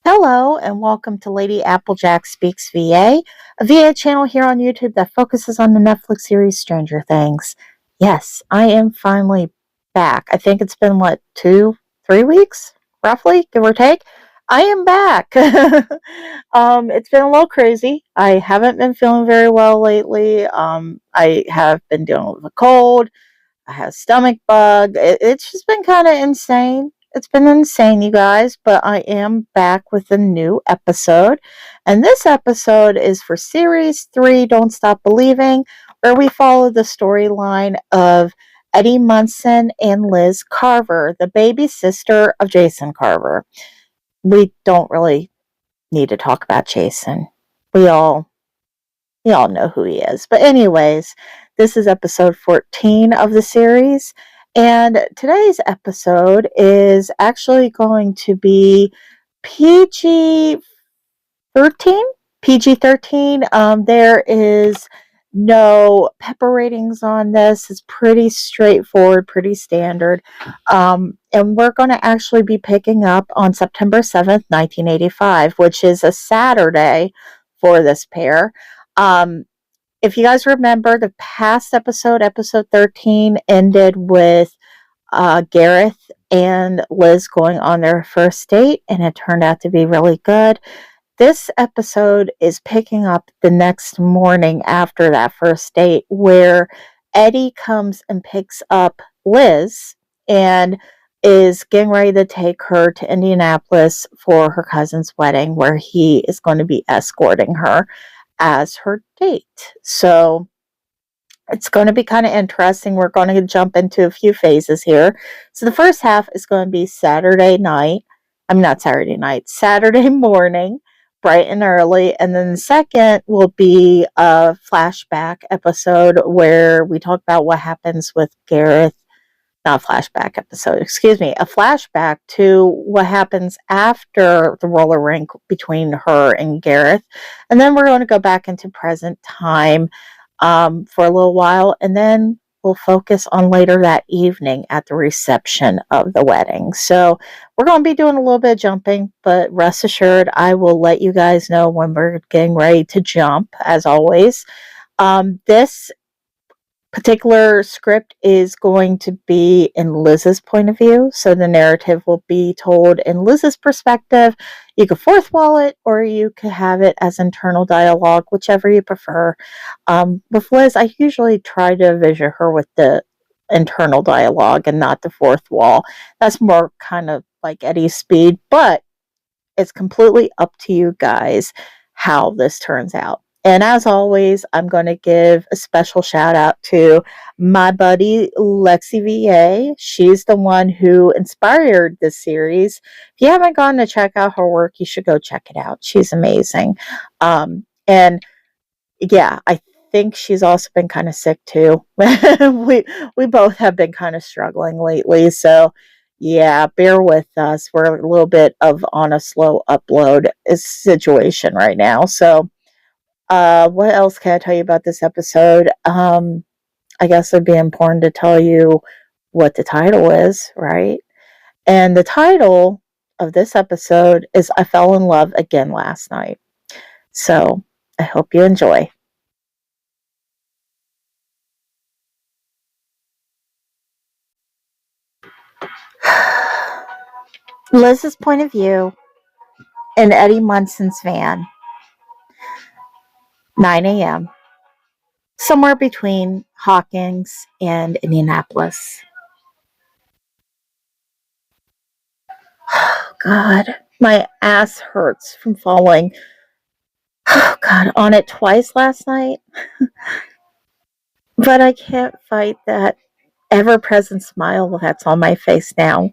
Hello and welcome to LadyApplejack Speaks VA, a VA channel here on YouTube that focuses on the Netflix series Stranger Things. Yes, I am finally back. I think it's been, 2, 3 weeks, roughly, give or take. I am back. It's been a little crazy. I haven't been feeling very well lately. I have been dealing with a cold. I had a stomach bug. It's just been kind of insane. It's been insane, you guys, but I am back with a new episode. And this episode is for Series 3, Don't Stop Believing, where we follow the storyline of Eddie Munson and Liz Carver, the baby sister of Jason Carver. We don't really need to talk about Jason. We all know who he is. But anyways, this is episode 14 of the series. And today's episode is actually going to be PG 13. PG 13. There is no pepper ratings on this. It's pretty straightforward, pretty standard. And we're going to actually be picking up on September 7th, 1985, which is a Saturday for this pair. If you guys remember, the past episode 13, ended with Gareth and Liz going on their first date, and it turned out to be really good. This episode is picking up the next morning after that first date, where Eddie comes and picks up Liz and is getting ready to take her to Indianapolis for her cousin's wedding, where he is going to be escorting her as her date. So it's going to be kind of interesting. We're going to jump into a few phases here. So the first half is going to be Saturday morning, bright and early. And then the second will be a flashback episode where we talk about what happens with Gareth. Not a flashback episode, excuse me, a flashback to what happens after the roller rink between her and Gareth. And then we're going to go back into present time for a little while, and then we'll focus on later that evening at the reception of the wedding. So we're going to be doing a little bit of jumping, but rest assured, I will let you guys know when we're getting ready to jump, as always. This particular script is going to be in Liz's point of view, so the narrative will be told in Liz's perspective. You could fourth wall it, or you could have it as internal dialogue, whichever you prefer. With Liz, I usually try to vision her with the internal dialogue and not the fourth wall. That's more kind of like Eddie's speed, but it's completely up to you guys how this turns out. And as always, I'm going to give a special shout out to my buddy Lexi VA. She's the one who inspired this series. If you haven't gone to check out her work, you should go check it out. She's amazing. And yeah, I think she's also been kind of sick too. we both have been kind of struggling lately, so yeah, bear with us. We're a little bit on a slow upload situation right now. So what else can I tell you about this episode? I guess it'd be important to tell you what the title is, right? And the title of this episode is I Fell in Love Again Last Night. So I hope you enjoy. Liz's point of view in Eddie Munson's van. 9 a.m. Somewhere between Hawkins and Indianapolis. Oh, God. My ass hurts from falling. Oh, God. On it twice last night. But I can't fight that ever-present smile that's on my face now.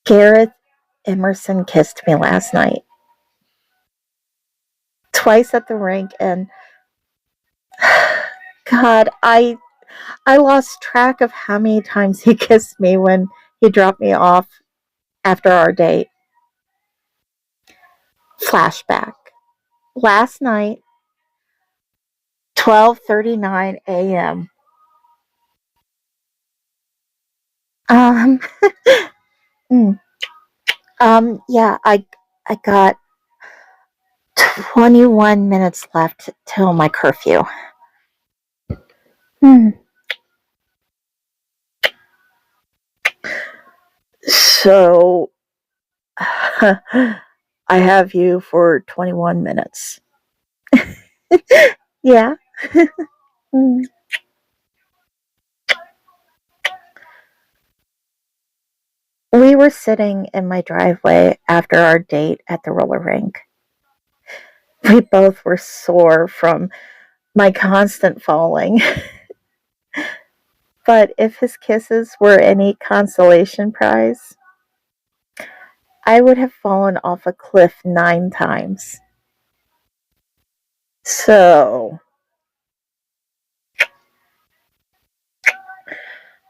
Gareth Emerson kissed me last night. Twice at the rink, and God, I lost track of how many times he kissed me when he dropped me off after our date. Flashback. Last night, 12:39 a.m. Yeah, I got 21 minutes left till my curfew. Hmm. So, I have you for 21 minutes. Yeah. Hmm. We were sitting in my driveway after our date at the roller rink. We both were sore from my constant falling. But if his kisses were any consolation prize, I would have fallen off a cliff 9 times. So,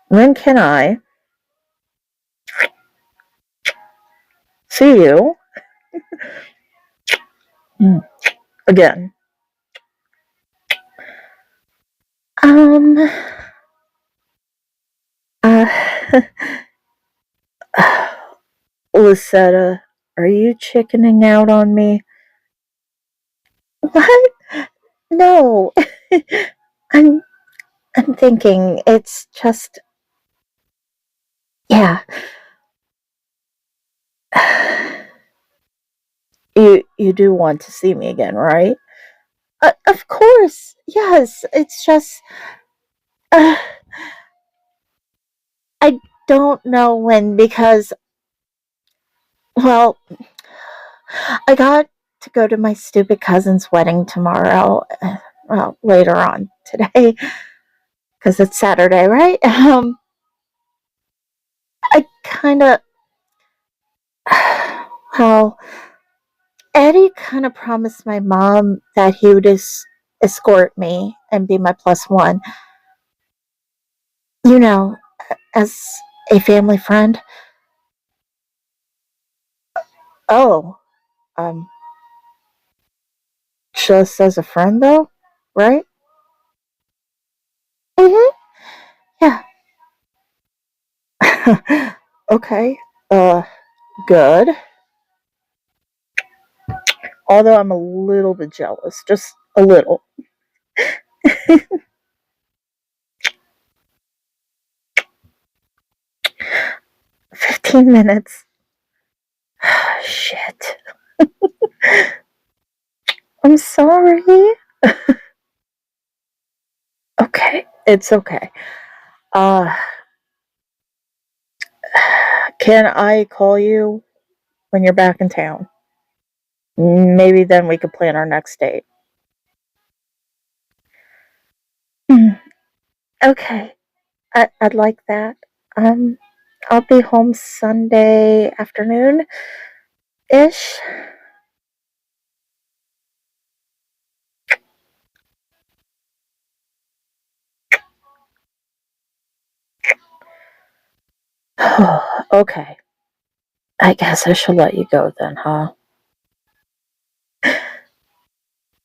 when can I see you again? Um, uh, Lucetta, are you chickening out on me? What? No. I'm I'm thinking it's just yeah. You do want to see me again, right? Of course. Yes. It's just uh, I don't know when because well, I got to go to my stupid cousin's wedding tomorrow. Well, later on today because it's Saturday, right? I kind of well, Eddie kind of promised my mom that he would escort me and be my plus one, you know, as a family friend. Oh, um, just as a friend though, right? Mm-hmm. Yeah. Okay. Uh, good. Although I'm a little bit jealous, just a little. 15 minutes. Shit. I'm sorry. Okay. It's okay. Uh, can I call you when you're back in town? Maybe then we could plan our next date. Okay. I'd like that. Um, I'll be home Sunday afternoon ish. Okay. I guess I should let you go then, huh?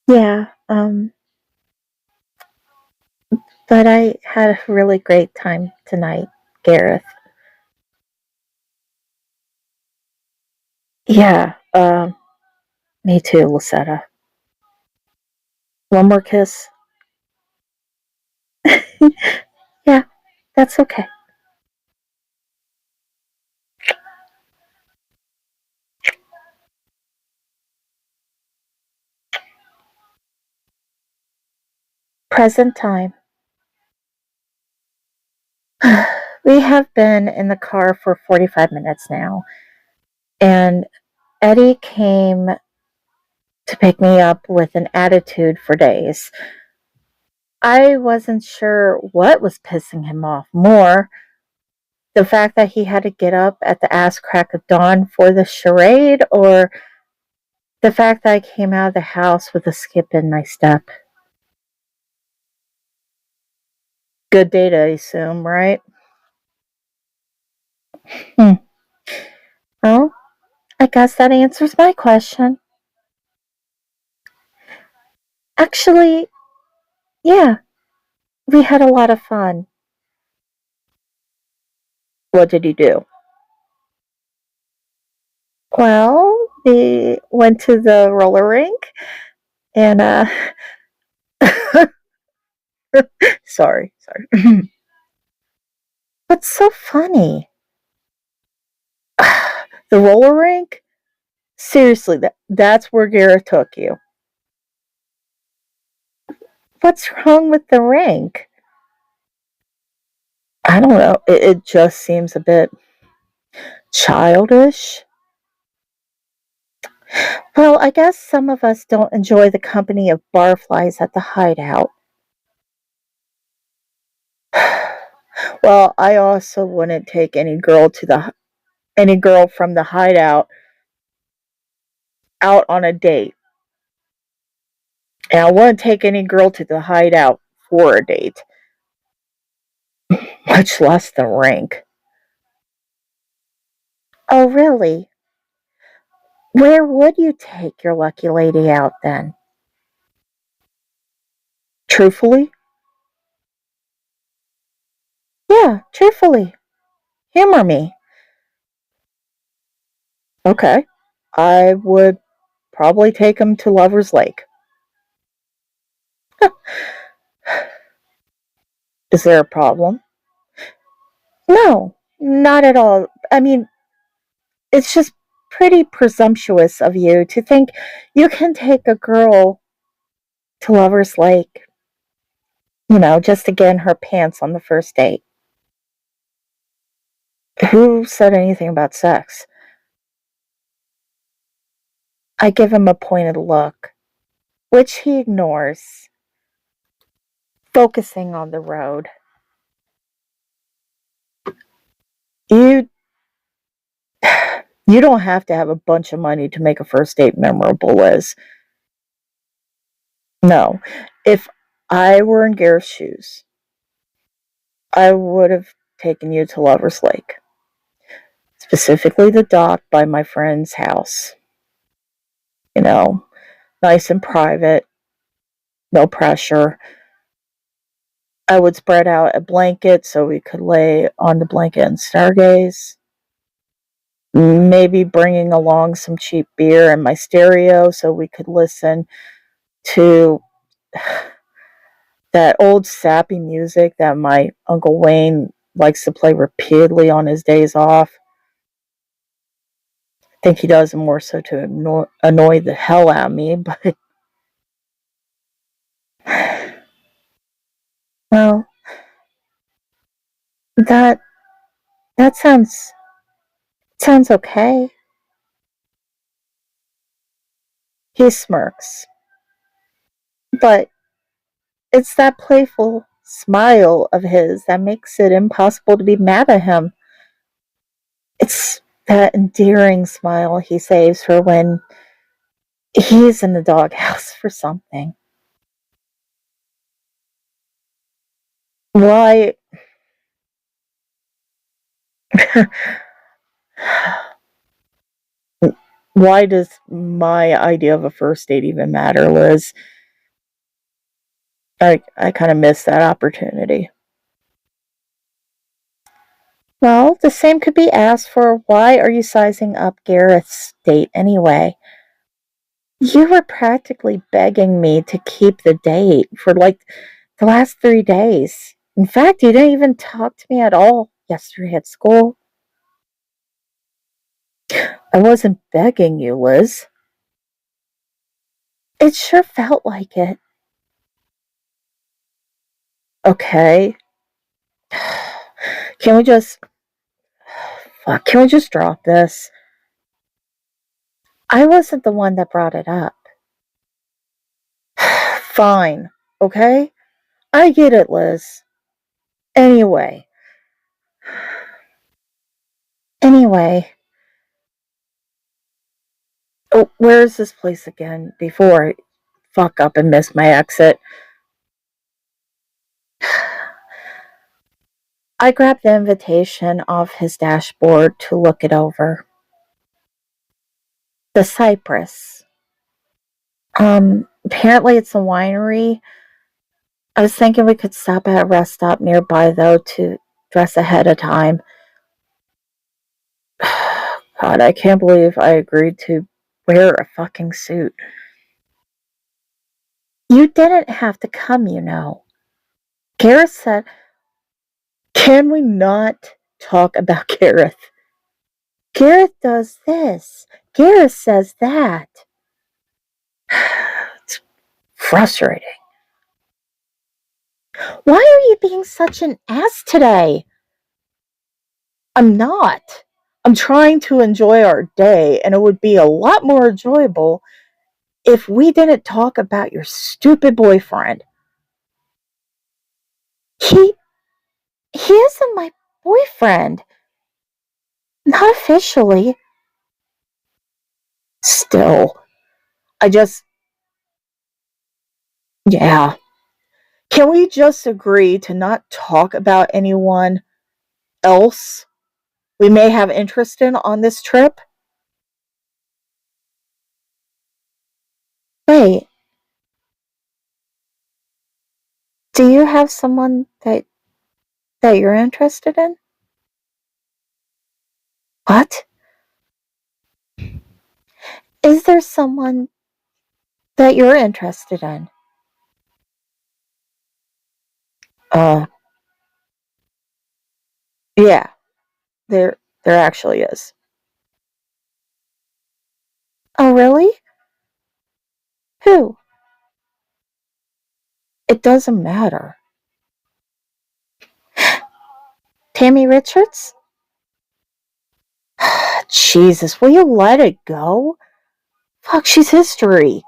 Yeah, but I had a really great time tonight, Gareth. Yeah, me too, Lucetta. One more kiss? Yeah, that's okay. Present time. We have been in the car for 45 minutes now, and Eddie came to pick me up with an attitude for days. I wasn't sure what was pissing him off more, the fact that he had to get up at the ass crack of dawn for the charade, or the fact that I came out of the house with a skip in my step. Good data, I assume, right? Hmm. Well, I guess that answers my question. Actually, yeah, we had a lot of fun. What did you do? Well, we went to the roller rink and sorry. What's so funny? The roller rink? Seriously, that's where Gareth took you. What's wrong with the rink? I don't know. It just seems a bit childish. Well, I guess some of us don't enjoy the company of barflies at the hideout. Well, I also wouldn't take any girl from the hideout out on a date. And I wouldn't take any girl to the hideout for a date, much less the rink. Oh, really? Where would you take your lucky lady out then? Truthfully? Yeah, truthfully. Humor me. Okay. I would probably take him to Lover's Lake. Is there a problem? No, not at all. I mean, it's just pretty presumptuous of you to think you can take a girl to Lover's Lake, just to get in her pants on the first date. Who said anything about sex? I give him a pointed look, which he ignores, focusing on the road. You you don't have to have a bunch of money to make a first date memorable, Liz. No. If I were in Gareth's shoes, I would have taken you to Lover's Lake. Specifically the dock by my friend's house. Nice and private, no pressure. I would spread out a blanket so we could lay on the blanket and stargaze. Maybe bringing along some cheap beer and my stereo so we could listen to that old sappy music that my Uncle Wayne likes to play repeatedly on his days off. I think he does it more so to annoy the hell out of me, but well, that that sounds okay. He smirks, but it's that playful smile of his that makes it impossible to be mad at him. It's that endearing smile he saves for when he's in the doghouse for something. Why? Why does my idea of a first date even matter, Liz? I kind of missed that opportunity. Well, the same could be asked for why are you sizing up Gareth's date anyway? You were practically begging me to keep the date for like the last 3 days. In fact, you didn't even talk to me at all yesterday at school. I wasn't begging you, Liz. It sure felt like it. Okay. Can we just. Can we just drop this? I wasn't the one that brought it up. Fine. Okay? I get it, Liz. Anyway. Anyway. Oh, where is this place again before I fuck up and miss my exit? I grabbed the invitation off his dashboard to look it over. The Cypress. Apparently it's a winery. I was thinking we could stop at a rest stop nearby, though, to dress ahead of time. God, I can't believe I agreed to wear a fucking suit. You didn't have to come, you know. Gareth said, can we not talk about Gareth? Gareth does this. Gareth says that. It's frustrating. Why are you being such an ass today? I'm not. I'm trying to enjoy our day, and it would be a lot more enjoyable if we didn't talk about your stupid boyfriend. He isn't my boyfriend. Not officially. Still, yeah. Can we just agree to not talk about anyone else we may have interest in on this trip? Wait, do you have someone that you're interested in? What? Is there someone that you're interested in? Uh, yeah, there actually is. Oh, really? Who? It doesn't matter. Tammy Richards? Jesus, will you let it go? Fuck, she's history.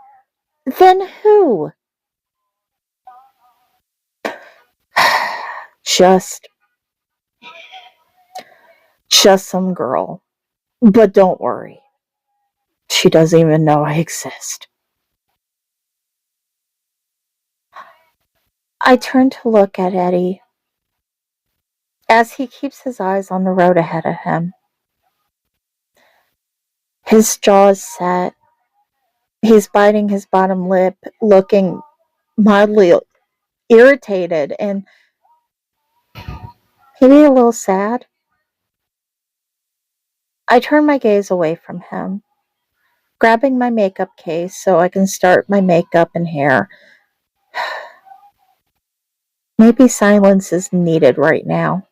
Then who? Just some girl. But don't worry. She doesn't even know I exist. I turn to look at Eddie as he keeps his eyes on the road ahead of him. His jaw is set. He's biting his bottom lip, looking mildly irritated and maybe a little sad. I turn my gaze away from him, grabbing my makeup case so I can start my makeup and hair. Maybe silence is needed right now.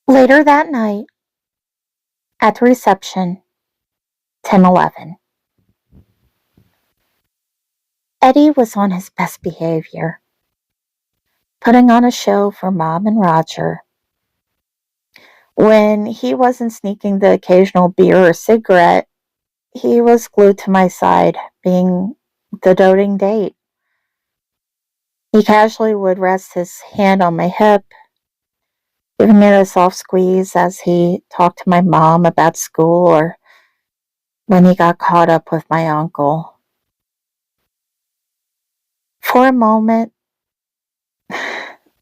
Later that night, at the reception, 10:11. Eddie was on his best behavior, putting on a show for Mom and Roger. When he wasn't sneaking the occasional beer or cigarette, he was glued to my side, being the doting date. He casually would rest his hand on my hip, giving it a soft squeeze as he talked to my mom about school or when he got caught up with my uncle. For a moment,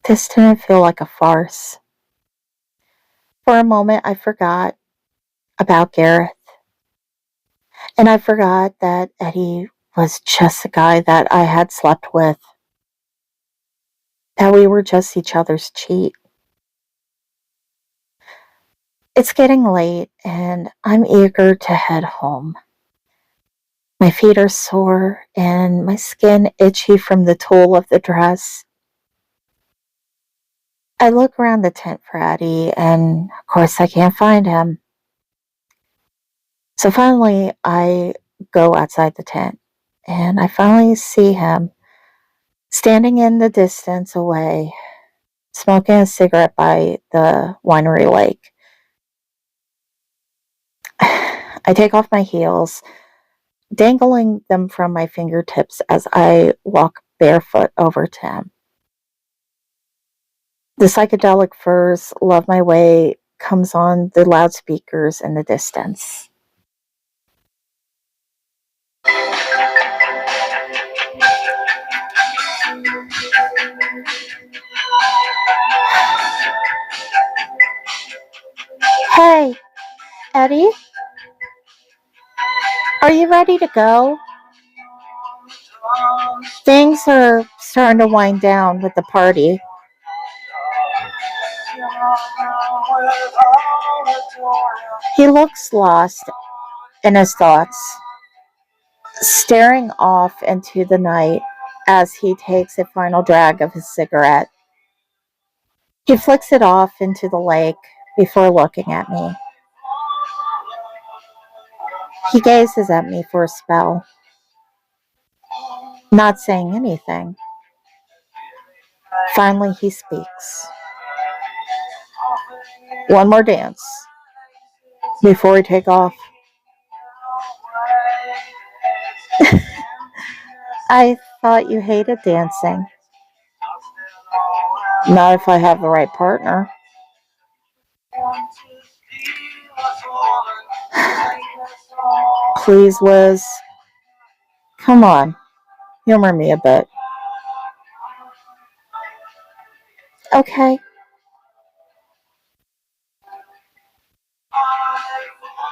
this didn't feel like a farce. For a moment, I forgot about Gareth, and I forgot that Eddie was just a guy that I had slept with, that we were just each other's cheat. It's getting late, and I'm eager to head home. My feet are sore, and my skin itchy from the tulle of the dress. I look around the tent for Eddie, and of course I can't find him. So finally, I go outside the tent, and I finally see him standing in the distance away, smoking a cigarette by the winery lake. I take off my heels, dangling them from my fingertips as I walk barefoot over to him. The psychedelic furs, Love My Way, comes on the loudspeakers in the distance. Hey, Eddie, are you ready to go? Things are starting to wind down with the party. He looks lost in his thoughts, staring off into the night as he takes a final drag of his cigarette. He flicks it off into the lake before looking at me. He gazes at me for a spell, not saying anything. Finally, he speaks. One more dance before we take off. I thought you hated dancing. Not if I have the right partner. Please, Liz. Come on. Humor me a bit. Okay.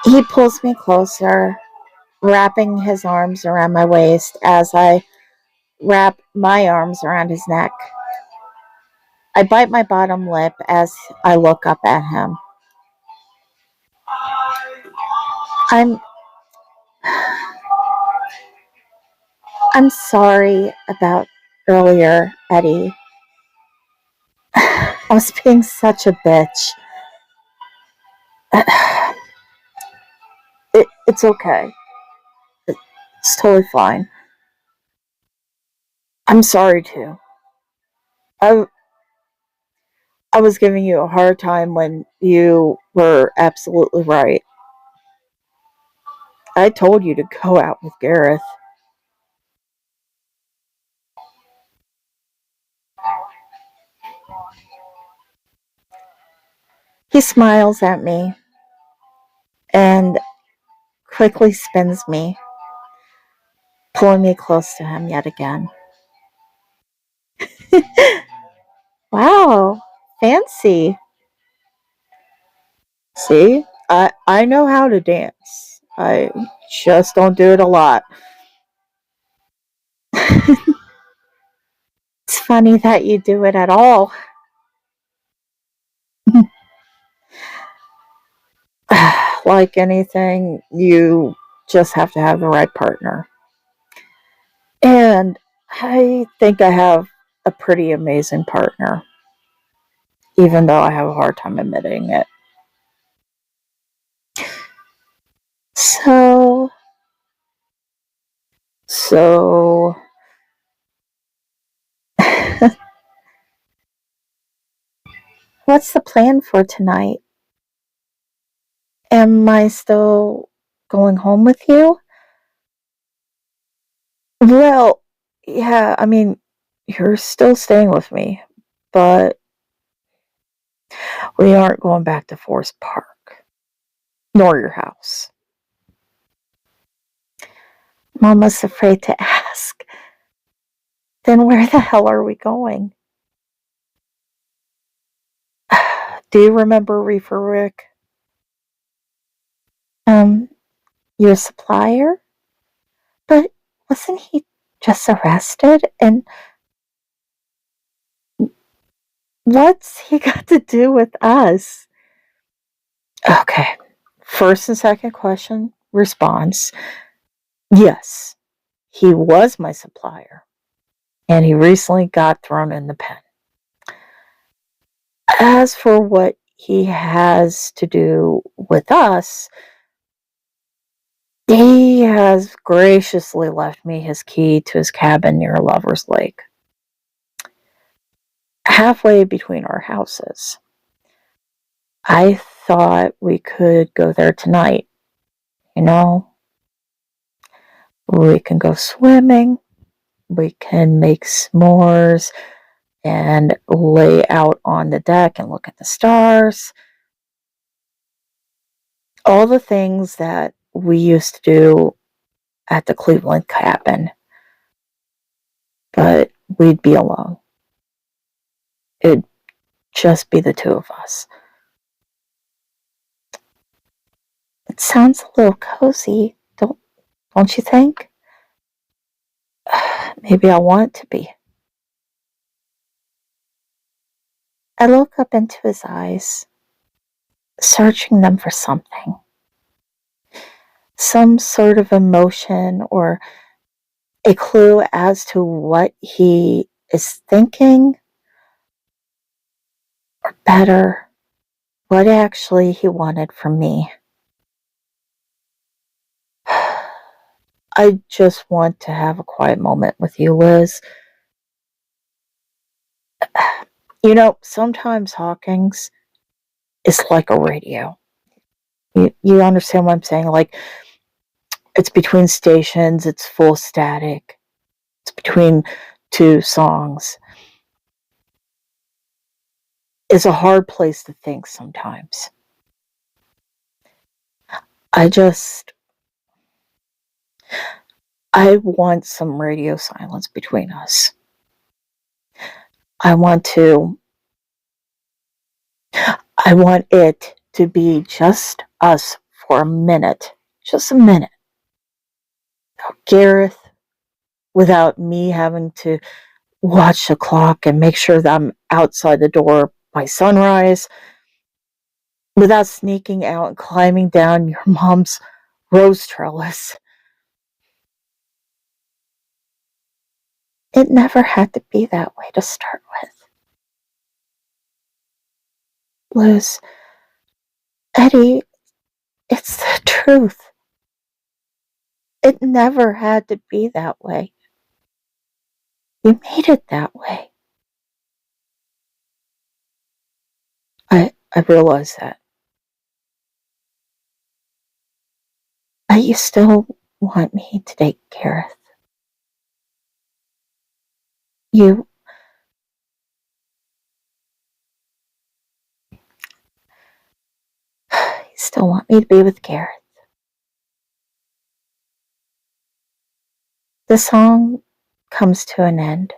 He pulls me closer, wrapping his arms around my waist as I wrap my arms around his neck. I bite my bottom lip as I look up at him. I'm sorry about earlier, Eddie. I was being such a bitch. It's okay. It's totally fine. I'm sorry too. I was giving you a hard time when you were absolutely right. I told you to go out with Gareth. He smiles at me and quickly spins me, pulling me close to him yet again. Wow, fancy. See, I know how to dance. I just don't do it a lot. It's funny that you do it at all. Like anything, you just have to have the right partner. And I think I have a pretty amazing partner, even though I have a hard time admitting it. So, what's the plan for tonight? Am I still going home with you? Well, yeah, I mean, you're still staying with me, but we aren't going back to Forest Park, nor your house. Mama's afraid to ask. Then where the hell are we going? Do you remember Reefer Rick? Your supplier? But wasn't he just arrested? And what's he got to do with us? Okay. First and second question, response. Yes, he was my supplier. And he recently got thrown in the pen. As for what he has to do with us, he has graciously left me his key to his cabin near Lover's Lake, halfway between our houses. I thought we could go there tonight. You know, we can go swimming, we can make s'mores, and lay out on the deck and look at the stars. All the things that we used to do at the Cleveland cabin. But we'd be alone. It'd just be the two of us. It sounds a little cozy, don't you think? Maybe I want it to be. I look up into his eyes. searching them for something, some sort of emotion or a clue as to what he is thinking, or better, what actually he wanted from me. I just want to have a quiet moment with you, Liz. Sometimes Hawkins is like a radio. You understand what I'm saying? Like, it's between stations, it's full static, it's between two songs. It's a hard place to think sometimes. I want some radio silence between us. I want it to be just us for a minute. Just a minute. Gareth, without me having to watch the clock and make sure that I'm outside the door by sunrise, without sneaking out and climbing down your mom's rose trellis. It never had to be that way to start with. Liz, Eddie, it's the truth. It never had to be that way. You made it that way. I realize that. But you still want me to date Gareth. You still want me to be with Gareth. The song comes to an end,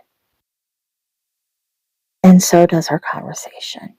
and so does our conversation.